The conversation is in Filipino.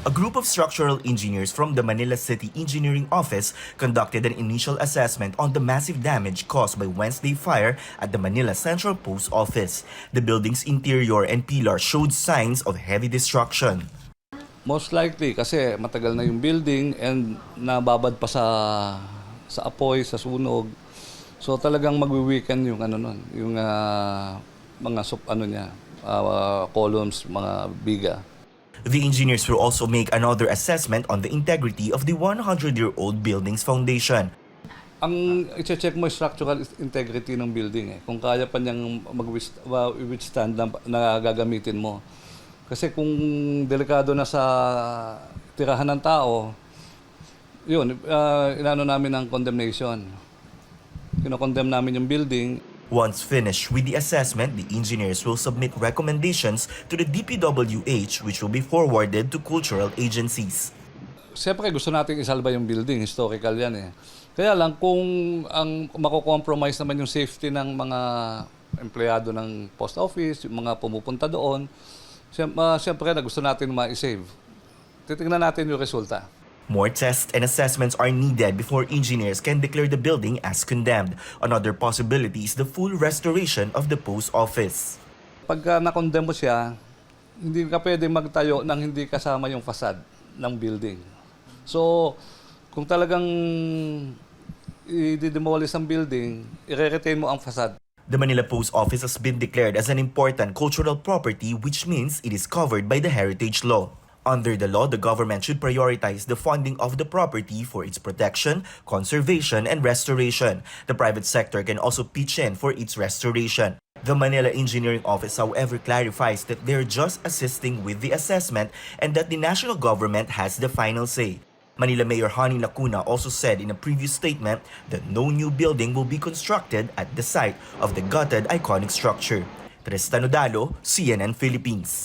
A group of structural engineers from the Manila City Engineering Office conducted an initial assessment on the massive damage caused by Wednesday fire at the Manila Central Post Office. The building's interior and pillars showed signs of heavy destruction. Most likely kasi matagal na yung building and nababad pa sa apoy, sa sunog. So talagang magwi-weaken yung yung mga columns, mga biga. The engineers will also make another assessment on the integrity of the 100-year-old building's foundation. Ang i-check mo yung structural integrity ng building kung kaya pa niyang withstand na gagamitin mo. Kasi kung delikado na sa tirahan ng tao, yun, inano namin ng condemnation. Kinokondemn namin yung building. Once finished with the assessment, the engineers will submit recommendations to the DPWH, which will be forwarded to cultural agencies. Siyempre gusto natin isalba yung building, historical yan Kaya lang kung ang mako-compromise naman yung safety ng mga empleyado ng post office, yung mga pumupunta doon, siyempre na gusto natin ma-save. Titingnan natin yung resulta. More tests and assessments are needed before engineers can declare the building as condemned. Another possibility is the full restoration of the post office. Pagka na-condemn mo siya, hindi ka pwedeng magtayo nang hindi kasama yung facade ng building. So, kung talagang i-demolish ang building, i-retain mo ang facade. The Manila Post Office has been declared as an important cultural property, which means it is covered by the Heritage Law. Under the law, the government should prioritize the funding of the property for its protection, conservation, and restoration. The private sector can also pitch in for its restoration. The Manila Engineering Office, however, clarifies that they're just assisting with the assessment and that the national government has the final say. Manila Mayor Honey Lacuna also said in a previous statement that no new building will be constructed at the site of the gutted iconic structure. Tristan Nodalo, CNN Philippines.